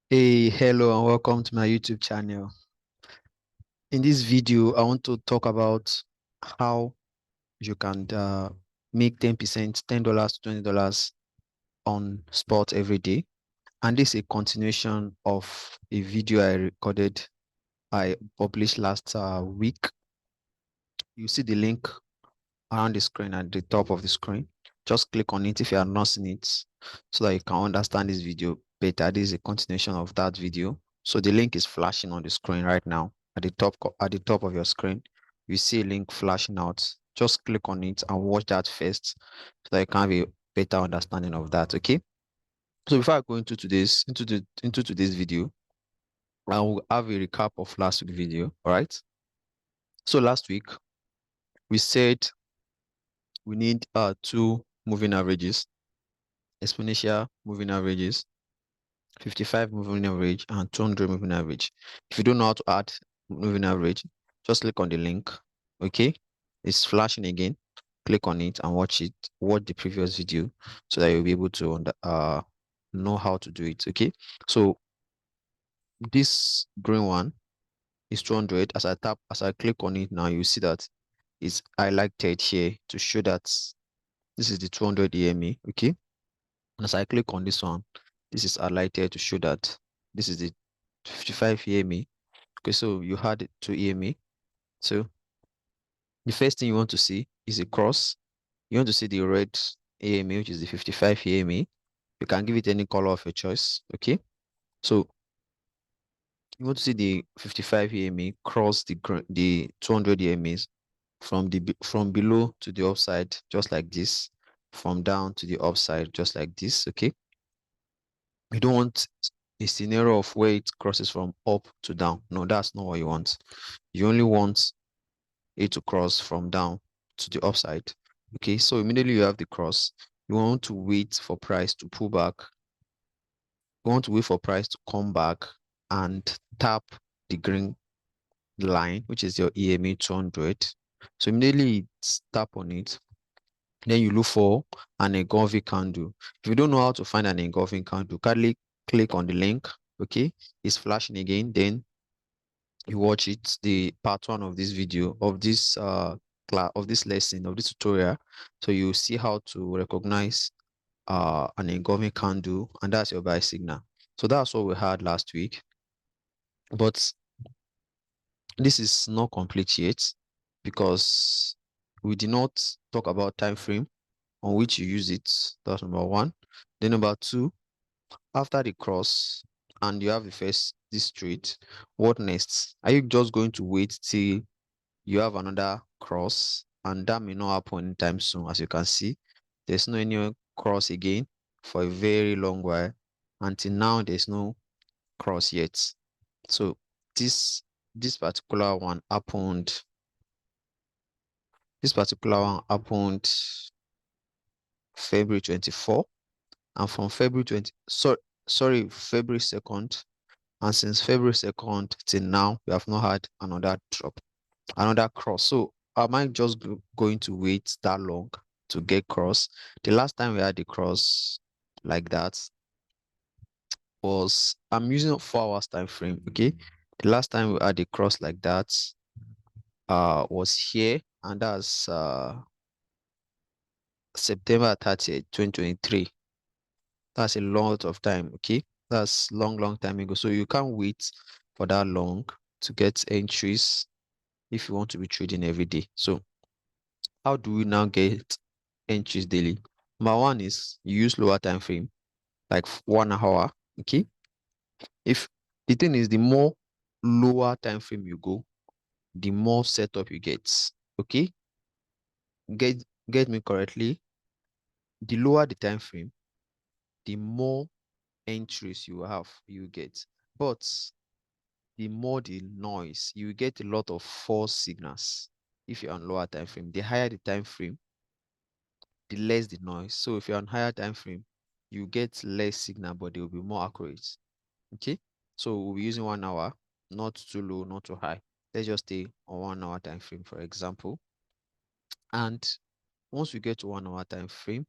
Hey, hello and welcome to my YouTube channel. In this video, I want to talk about how you can make 10%, $10 to $20 on spot every day. And this is a continuation of a video I published last week. You see the link around the screen at the top of the screen. Just click on it if you are not seeing it so that you can understand this video better. This is a continuation of that video. So the link is flashing on the screen right now at the top of your screen. You see a link flashing out. Just click on it and watch that first so that you can have a better understanding of that. Okay. So before I go into today's video, I will have a recap of last week's video. All right. So last week we said we need two moving averages, exponential moving averages, 55 moving average, and 200 moving average. If you don't know how to add moving average, just click on the link. Okay, it's flashing again. Click on it and watch the previous video so that you'll be able to know how to do it. Okay, so this green one is 200. As I click on it now, you see that it's highlighted here to show that this is the 200 EMA. Okay, and as I click on this one, this is highlighted to show that this is the 55 EMA. Okay, so you had it to EMA. So the first thing you want to see is a cross. You want to see the red EMA, which is the 55 EMA. You can give it any color of your choice. Okay, so you want to see the 55 EMA cross the 200 EMAs from below to the upside, just like this, from down to the upside, just like this. Okay, you don't want a scenario of where it crosses from up to down. No, that's not what you want. You only want it to cross from down to the upside. Okay, so immediately you have the cross. You want to wait for price to pull back. You want to wait for price to come back and tap the green line, which is your EMA 200. So immediately tap on it. Then you look for an engulfing candle. If you don't know how to find an engulfing candle, kindly click on the link. Okay, it's flashing again. Then you watch it, the part one of this video, of this class, of this lesson, of this tutorial. So you see how to recognize an engulfing candle, and that's your buy signal. So that's what we had last week, but this is not complete yet because we did not talk about time frame on which you use it. That's number one. Then number two, after the cross and you have the first this trade, what next? Are you just going to wait till you have another cross, and that may not happen anytime soon? As you can see, there's no any cross again for a very long while. Until now, there's no cross yet. So this this particular one happened. This particular one happened February 24, and from February 20, February 2nd, and since February 2nd till now, we have not had another drop, another cross. So am I just going to wait that long to get cross? The last time we had the cross like that was, I'm using 4 hours time frame. Okay, the last time we had a cross like that was here, and that's September 30th, 2023. That's a lot of time. Okay, that's long time ago. So you can't wait for that long to get entries if you want to be trading every day. So how do we now get entries daily? Number one is you use lower time frame, like 1 hour. Okay, if the thing is, the more lower time frame you go, the more setup you get. Okay, get get me correctly. The lower the time frame, the more entries you have, you get. But the more the noise, you get a lot of false signals if you're on lower time frame. The higher the time frame, the less the noise. So if you're on higher time frame, you get less signal, but they will be more accurate. Okay, so we'll be using 1 hour, not too low, not too high. Let's just stay on 1 hour time frame, for example. And once we get to 1 hour time frame,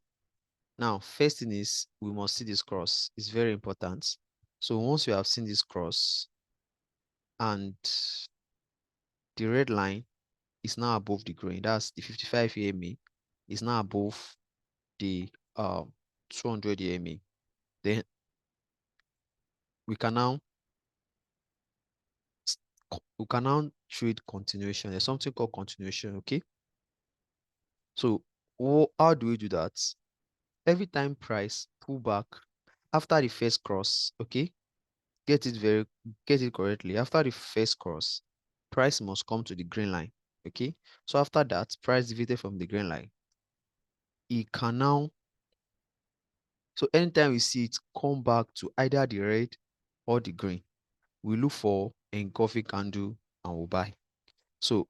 now first thing is we must see this cross. It's very important. So once you have seen this cross and the red line is now above the green, that's the 55 EMA, is now above the 200 EMA, then we can now trade continuation. There's something called continuation, okay? So how do we do that? Every time price pull back after the first cross, okay? Get it correctly. After the first cross, price must come to the green line, okay? So after that, price deviated from the green line. It can now, so anytime we see it come back to either the red or the green, we look for engulfing candle and we'll buy. So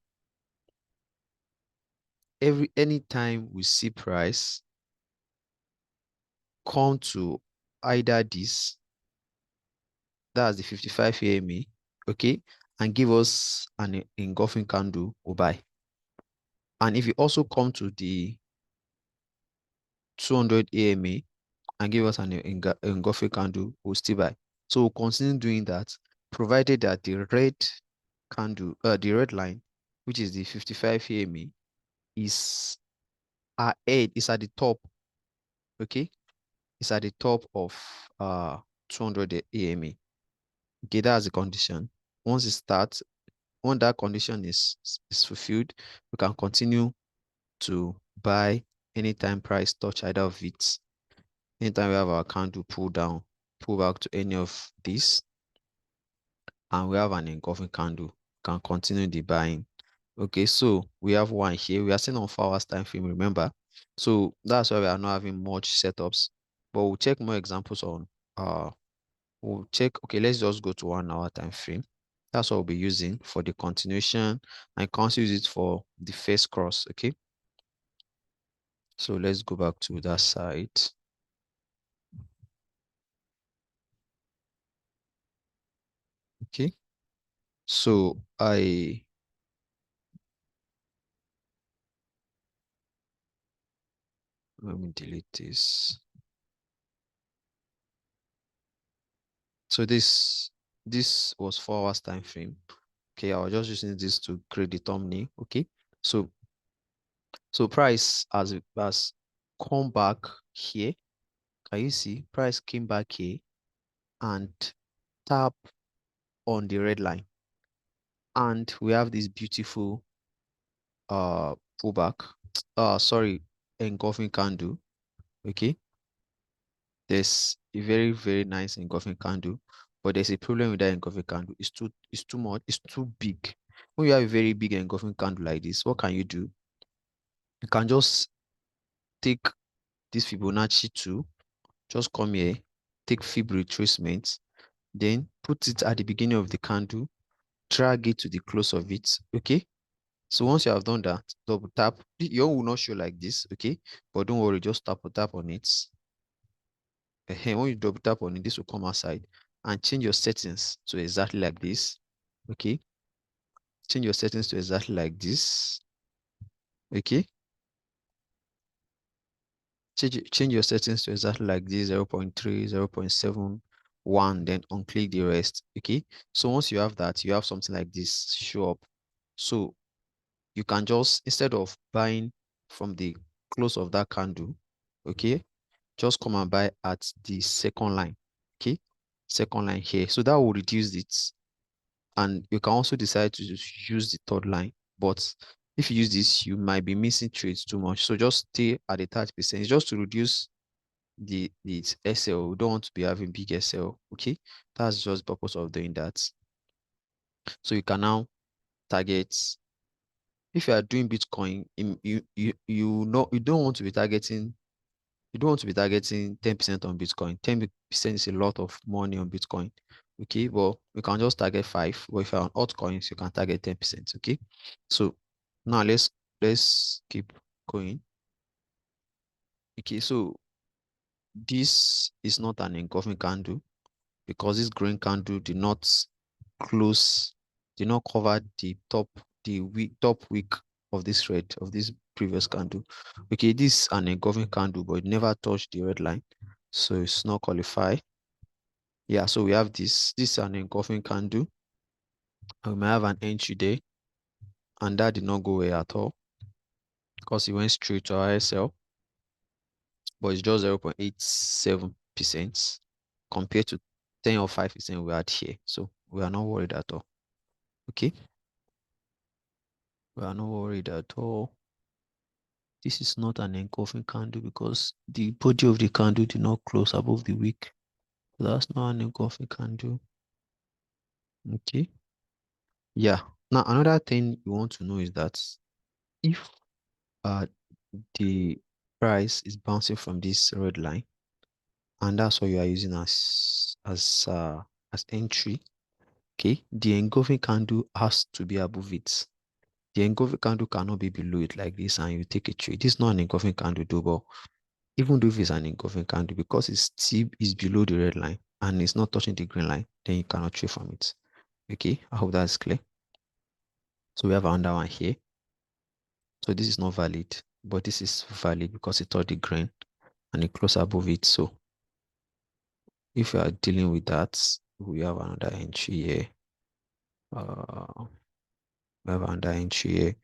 anytime we see price come to either this, that's the 55 AMA, okay, and give us an engulfing candle, we'll buy. And if you also come to the 200 AMA and give us an engulfing candle, we'll still buy. So we'll continue doing that, provided that the red candle, the red line, which is the 55 AMA, is ahead, is at the top, okay? It's at the top of 200 AMA. Okay, that's the condition. Once it starts, when that condition is fulfilled, we can continue to buy anytime price touch either of it. Anytime we have our candle pull down, pull back to any of these, and we have an engulfing candle, we can continue the buying. Okay, so we have one here. We are still on 4 hours time frame, remember? So that's why we are not having much setups, but we'll check more examples on we'll check. Okay, let's just go to 1 hour time frame. That's what we'll be using for the continuation. I can't use it for the first cross. Okay, so let's go back to that side. Okay, so let me delete this. So this was 4 hours time frame. Okay, I was just using this to create the thumbnail. Okay, so price has come back here. Can you see price came back here and tap on the red line, and we have this beautiful pullback, sorry, engulfing candle. Okay, there's a very nice engulfing candle, but there's a problem with that engulfing candle. It's too much, it's too big. When you have a very big engulfing candle like this, what can you do? You can just take this Fibonacci tool, just come here, take Fib retracement, then put it at the beginning of the candle, drag it to the close of it. Okay, so once you have done that, double tap. Your will not show like this, okay? But don't worry, just tap on it. When you double tap on it, this will come outside, and change your settings to exactly like this. Okay, change your settings to exactly like this. Okay, change your settings to exactly like this, 0 0.3, 0 0.7, 1, then unclick the rest. Okay, so once you have that, you have something like this show up. So you can just, instead of buying from the close of that candle, okay, just come and buy at the second line. Okay, second line here. So that will reduce it, and you can also decide to just use the third line. But if you use this, you might be missing trades too much, so just stay at the 30%. It's just to reduce the SL. We don't want to be having big SL. Okay, that's just the purpose of doing that. So you can now target. If you are doing Bitcoin, you know, you don't want to be targeting, 10% on Bitcoin. 10% is a lot of money on Bitcoin. Okay, well, you can just target 5. But if you're on altcoins, you can target 10%. Okay, so now let's keep going. Okay, so this is not an engulfing candle, because this green candle did not close, did not cover the top wick of this previous candle. Okay, this is an engulfing candle, but it never touched the red line, so it's not qualified. Yeah, so we have this is an engulfing candle, and we might have an entry there, and that did not go away at all because it went straight to our SL, but it's just 0.87% compared to 10 or 5% we had here. So we are not worried at all. Okay, we are not worried at all. This is not an engulfing candle because the body of the candle did not close above the wick. That's not an engulfing candle. Okay. Yeah. Now another thing you want to know is that if uh the price is bouncing from this red line, and that's what you are using as entry, okay, the engulfing candle has to be above it. The engulfing candle cannot be below it like this, and you take a trade. This is not an engulfing candle, though, but even though if it's an engulfing candle, because it's still is below the red line and it's not touching the green line, then you cannot trade from it. Okay, I hope that's clear. So we have another one here. So this is not valid, but this is valid because it touched the green and it closed above it. So if you are dealing with that, we have another entry here. We have another entry here,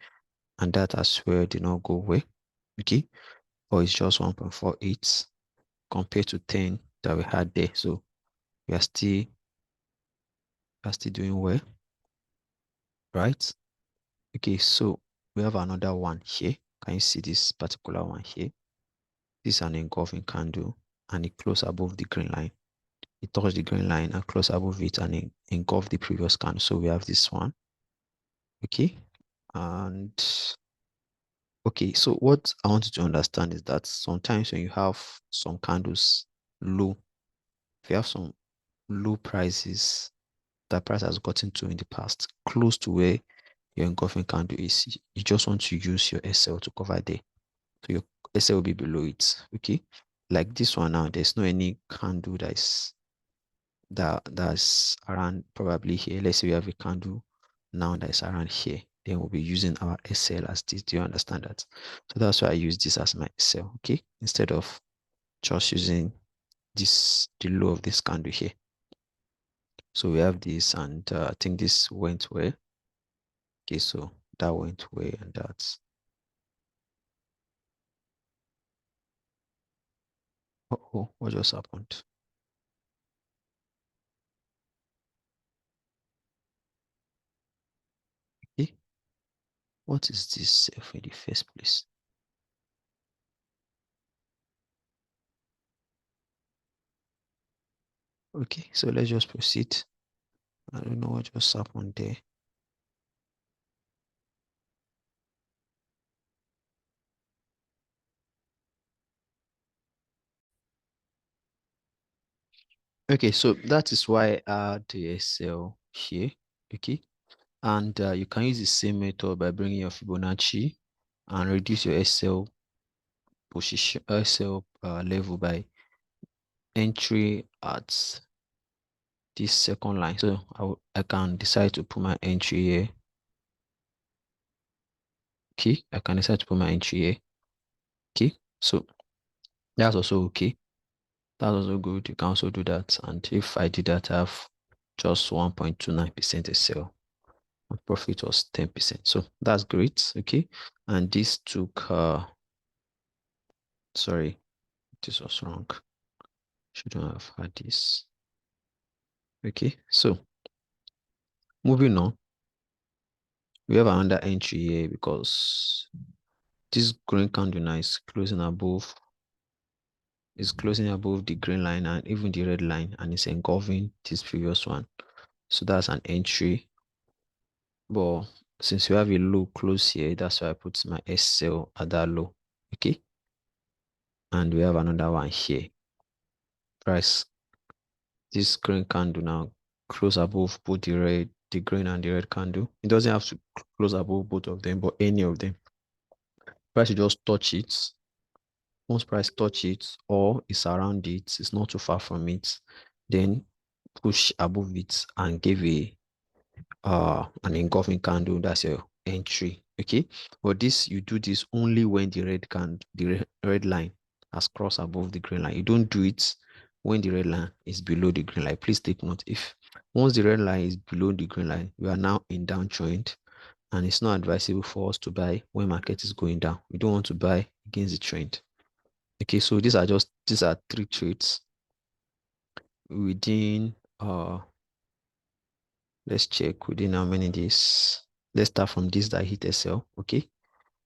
and that as well did not go away. Okay, or it's just 1.48 compared to 10 that we had there. So we are still doing well, right? Okay, so we have another one here. Can you see this particular one here? This is an engulfing candle, and it closed above the green line. It touched the green line and closed above it and engulfed the previous candle. So we have this one. Okay, and okay, so what I want you to understand is that sometimes when you have some candles low, if you have some low prices that price has gotten to in the past, close to where your engulfing candle is, you just want to use your SL to cover there. So your SL will be below it. Okay. Like this one now, there's no any candle that's around probably here. Let's say we have a candle now that's around here. Then we'll be using our SL as this. Do you understand that? So that's why I use this as my SL, okay? Instead of just using the low of this candle here. So we have this, and I think this went well. Okay, so that went well, and that's oh, what just happened? Okay, what is this self in the first place? Okay, so let's just proceed. I don't know what just happened there. Okay, so that is why I add the SL here. Okay, and you can use the same method by bringing your Fibonacci and reduce your SL position, SL level by entry at this second line. So I can decide to put my entry here. Okay, I can decide to put my entry here. Okay, so that's also okay. That's also good. You can also do that. And if I did that, I have just 1.29% SL. My profit was 10%. So that's great. Okay. And this took sorry, this was wrong. Shouldn't have had this. Okay, so moving on, we have another entry here because this green candle now is closing above the green line and even the red line, and it's engulfing this previous one. So that's an entry. But since we have a low close here, that's why I put my SL at that low. Okay. And we have another one here. Price. This green candle now close above both the green and the red candle. It doesn't have to close above both of them, but any of them. Price will just touch it. Once price touch it or is around it, it's not too far from it, then push above it and give an engulfing candle. That's your entry. Okay, but this you do this only when the red line has crossed above the green line. You don't do it when the red line is below the green line. Please take note. If once the red line is below the green line, we are now in downtrend, and it's not advisable for us to buy when market is going down. We don't want to buy against the trend. Okay, so these are 3 trades within let's check within how many days. Let's start from this that hit SL. Okay,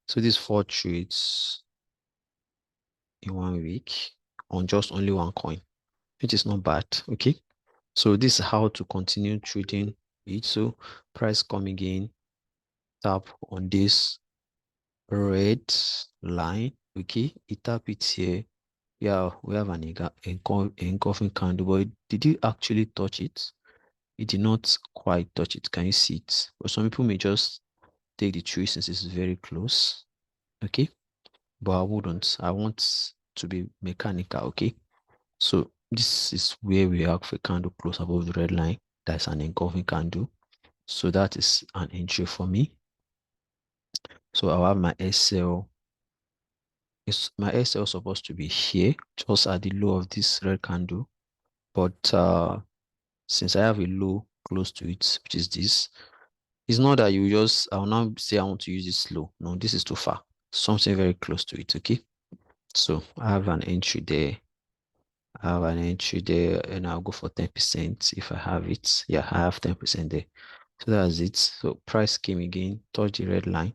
so these 4 trades in 1 week on just only one coin, which is not bad. Okay, so this is how to continue trading it. So price come again, tap on this red line. Okay, it tap it here. Yeah, we have an engulfing candle, but did you actually touch it? It did not quite touch it. Can you see it? But some people may just take the tree since it's very close. Okay, but I wouldn't. I want to be mechanical. Okay, so this is where we have a candle close above the red line. That's an engulfing candle. So that is an entry for me. So I'll have my SL. Is my SL supposed to be here, just at the low of this red candle? But since I have a low close to it, which is this, it's not that you just, I'll now say I want to use this low. No, this is too far. Something very close to it. Okay, so I have an entry there. I have an entry there, and I'll go for 10% if I have it. Yeah, I have 10% there. So that's it. So price came again, touch the red line,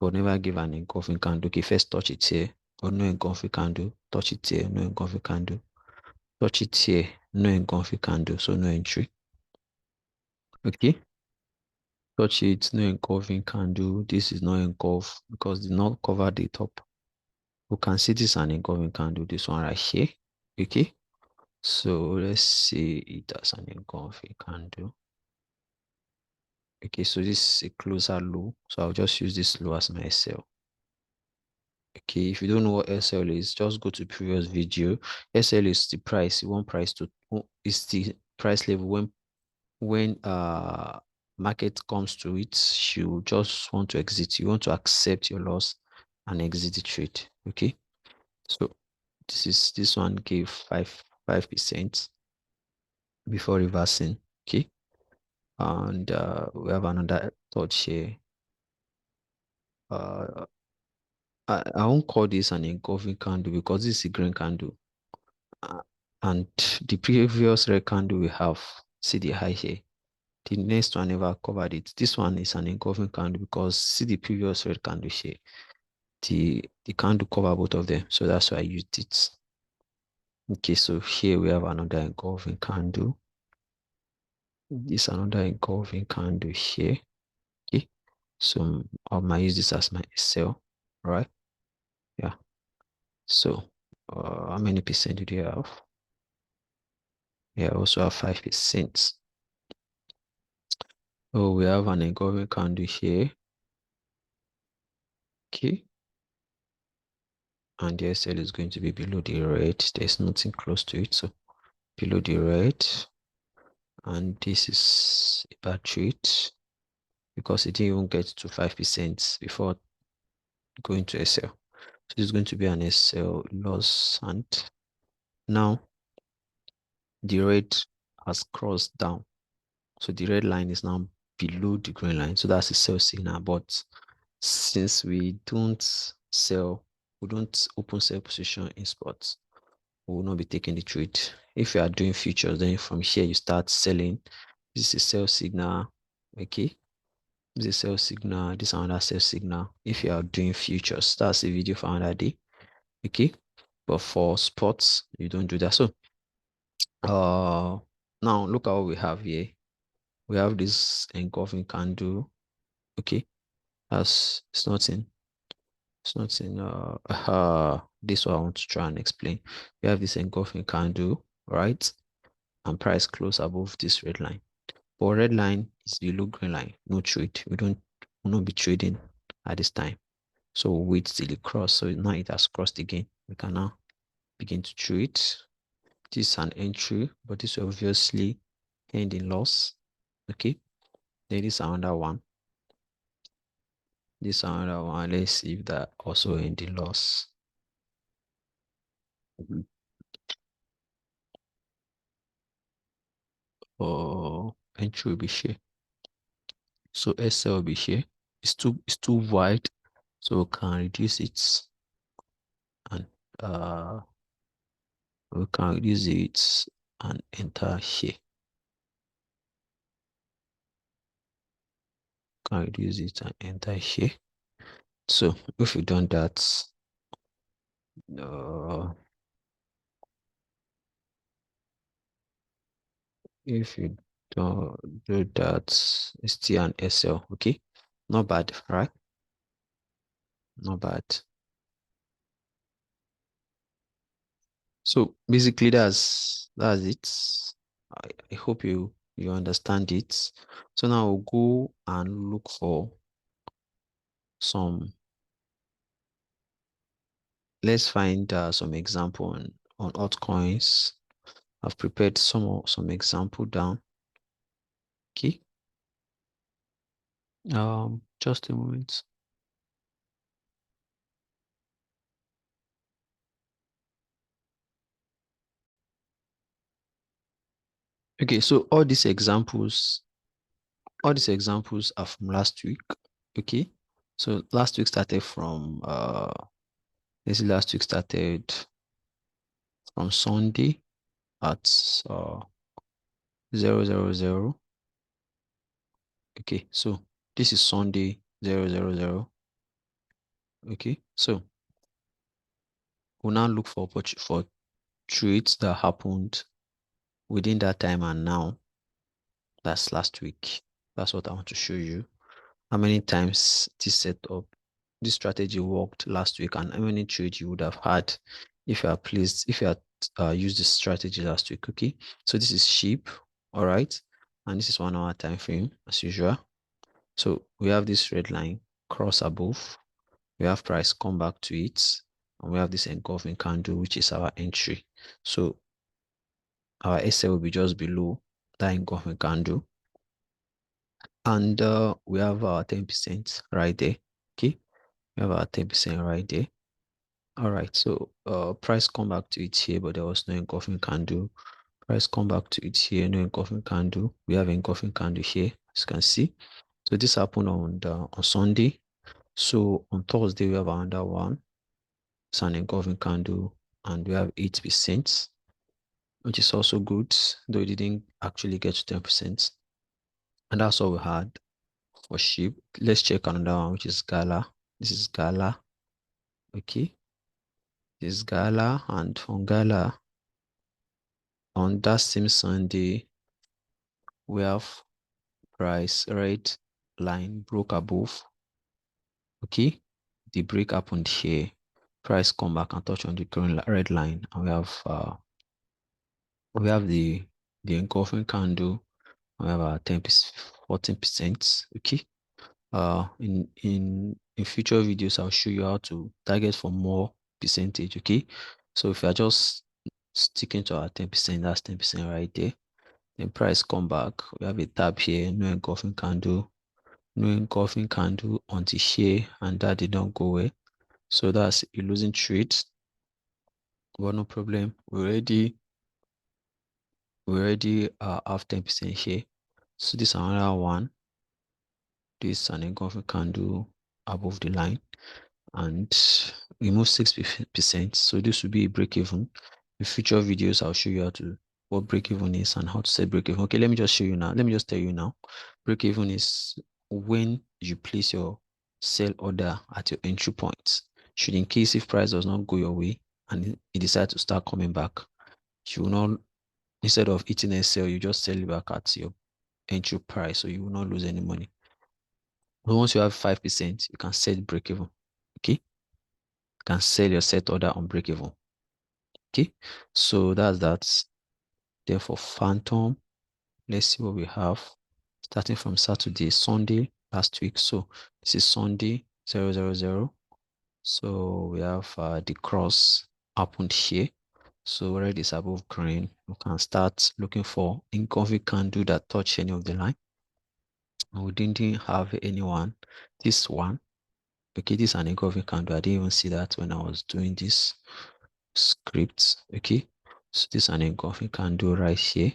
but never give an engulfing candle. Okay, first touch it here, but no engulfing candle. Touch it here, no engulfing candle. Touch it here, no engulfing candle, so no entry. Okay, touch it, no engulfing candle. This is not engulf because it did not cover the top. We can see this an engulfing candle, this one right here. Okay, so let's see it as an engulfing candle. Okay, so this is a closer low, so I'll just use this low as my SL. Okay, if you don't know what SL is, just go to previous video. SL is the price you want price to is the price level when market comes to it, you just want to exit. You want to accept your loss and exit the trade. Okay, so this one gave 5% before reversing. Okay, and we have another third share. Uh, I won't call this an engulfing candle because this is a green candle. Uh, and the previous red candle we have, see the high here. The next one never covered it. This one is an engulfing candle because see the previous red candle here. The candle cover both of them. So that's why I used it. Okay, so here we have another engulfing candle. This another engulfing candle here. Okay, so I might use this as my sell, right? Yeah. So how many percent do you have? Yeah, I also have 5%. Oh, we have an engulfing candle here. Okay. And the SL is going to be below the red. There's nothing close to it. So below the red. And this is a bad trade because it didn't even get to 5% before going to SL. So this is going to be an SL loss. And now the red has crossed down. So the red line is now below the green line. So that's a sell signal. But since we don't sell, we don't open sell position in spots, we will not be taking the trade. If you are doing futures, then from here you start selling. This is a sell signal. Okay. This is a sell signal. This is another sell signal. If you are doing futures, that's a video for another day. Okay. But for spots, you don't do that. So now look at what we have here. We have this engulfing candle. Okay. That's it's nothing. It's nothing. This one I want to try and explain. We have this engulfing candle, right? And price close above this red line. But red line is below green line. No trade. Will not be trading at this time. So wait till it cross. So now it has crossed again. We can now begin to trade. This is an entry, but this will obviously end in loss. Okay. Then this is another one. This is another one. Let's see if that also end in loss. or entry will be here. So SL will be here. It's too wide, so we can reduce it, and we can reduce it and enter here. Can reduce it and enter here. So if you've done that, uh, if you don't do that, it's still an SL. Okay, not bad, right? Not bad. So basically, that's it. I hope you understand it. So now we'll go and look for some. Let's find some example on altcoins. I've prepared some example down. Okay. Just a moment. Okay, so all these examples are from last week. Okay. So last week started from let's see, last week started from Sunday at 000. Okay, so this is Sunday 000. Okay, so we'll now look for trades that happened within that time and now. That's last week. That's what I want to show you. How many times this strategy worked last week, and how many trades you would have had if you had used this strategy last week. Okay, so this is sheep, all right, and this is 1 hour time frame as usual. So we have this red line cross above, we have price come back to it, and we have this engulfing candle, which is our entry. So our SL will be just below that engulfing candle, and we have our 10% right there. Okay, we have our 10% right there. All right, so price come back to it here, but there was no engulfing candle. Price come back to it here, no engulfing candle. We have engulfing candle here, as you can see. So this happened on Sunday. So on Thursday we have another one. It's an engulfing candle, and we have 8%, which is also good, though it didn't actually get to 10%. And that's all we had for sheep. Let's check another one, which is Gala. This is Gala. Okay, this is Gala, and on Gala, on that same Sunday, we have price red line broke above. Okay, the break happened here. Price come back and touch on the green red line, and we have the engulfing candle. We have our 10%, 14%. Okay. In future videos, I'll show you how to target for more percentage. Okay. So if you are just sticking to our 10%, that's 10% right there. Then price come back. We have a tab here, no engulfing candle, no engulfing candle until here, and that did not go away. So that's a losing trade. But no problem. We already have 10% here. So this is another one. This is an engulfing candle above the line, and we move 6%. So this will be a break even. In future videos, I'll show you what break even is and how to set break even. Okay, let me just show you now. Let me just tell you now. Break even is when you place your sell order at your entry point. Should in case if price does not go your way and it decides to start coming back, you will not, instead of eating a sell, you just sell it back at your entry price, so you will not lose any money. But once you have 5%, you can set break even. Okay, you can sell your set order on break even. Okay, so that's that. Then for Phantom, let's see what we have starting from Saturday, Sunday last week. So this is Sunday 000. So we have the cross happened here. So red is above green. We can start looking for engulfing candle that touch any of the line. And we didn't have anyone. This one, okay, this is an engulfing candle. I didn't even see that when I was doing this script. Okay, so this is an engulfing candle right here.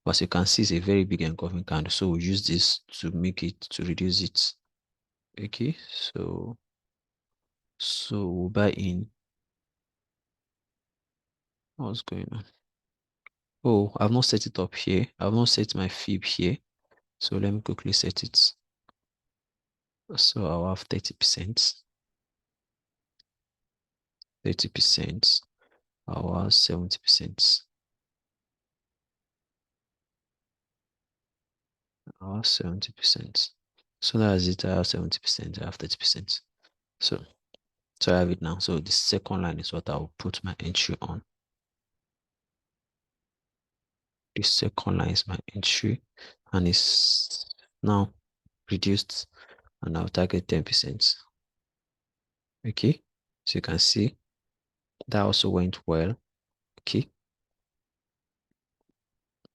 But as you can see, it's a very big engulfing candle. So we use this to make it, to reduce it. Okay, so we'll buy in. What's going on? Oh, I've not set it up here. I've not set my fib here. So let me quickly set it. So I'll have 30%. 30%. I'll have 70%. I'll have 70%. So that's it. I have 70%. I have 30%. So I have it now. So the second line is what I'll put my entry on. The second line is my entry, and it's now reduced, and I'll target 10%. Okay, so you can see that also went well. Okay,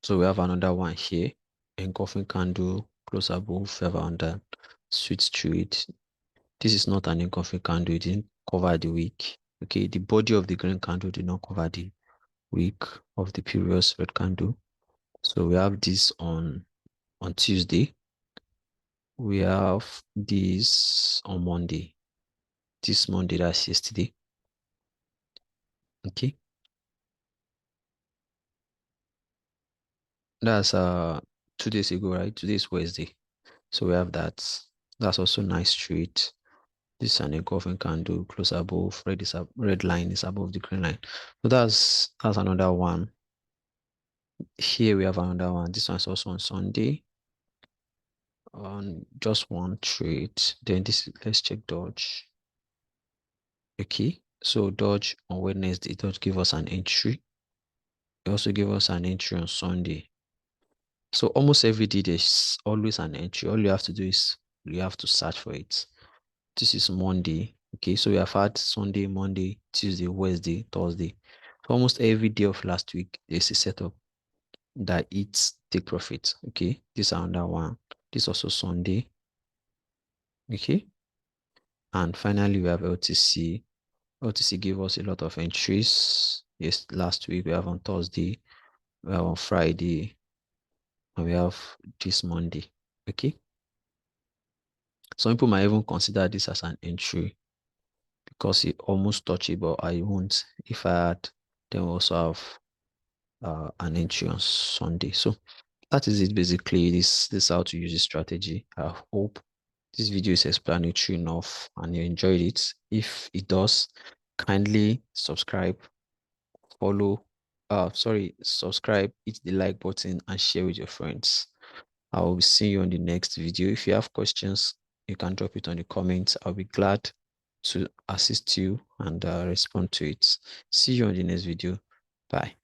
so we have another one here, engulfing candle, close above, feather under, switch through it. This is not an engulfing candle, it didn't cover the wick. Okay, the body of the green candle did not cover the wick of the previous red candle. So we have this on Tuesday. We have this on Monday. This Monday, that's yesterday. Okay. That's 2 days ago, right? Today is Wednesday. So we have that. That's also nice straight. This is an engulfing candle, close above, red line is above the green line. So that's another one. Here we have another one. This one is also on Sunday. On just one trade. Then let's check Dodge. Okay. So Dodge on Wednesday, Dodge give us an entry. It also give us an entry on Sunday. So almost every day there's always an entry. All you have to do is you have to search for it. This is Monday. Okay, so we have had Sunday, Monday, Tuesday, Wednesday, Thursday. So almost every day of last week there's a setup that eats take profit. Okay, this is another one. This also Sunday. Okay, and finally we have LTC. LTC gave us a lot of entries. Yes, last week we have on Thursday, we have on Friday, and we have this Monday. Okay. Some people might even consider this as an entry because it almost touchable. I won't. If I had, then we also have an entry on Sunday. So that is it basically. This is how to use this strategy. I hope this video is explanatory enough and you enjoyed it. If it does, kindly subscribe, follow, subscribe, hit the like button and share with your friends. I will see you on the next video. If you have questions, you can drop it on the comments. I'll be glad to assist you and respond to it. See you on the next video. Bye.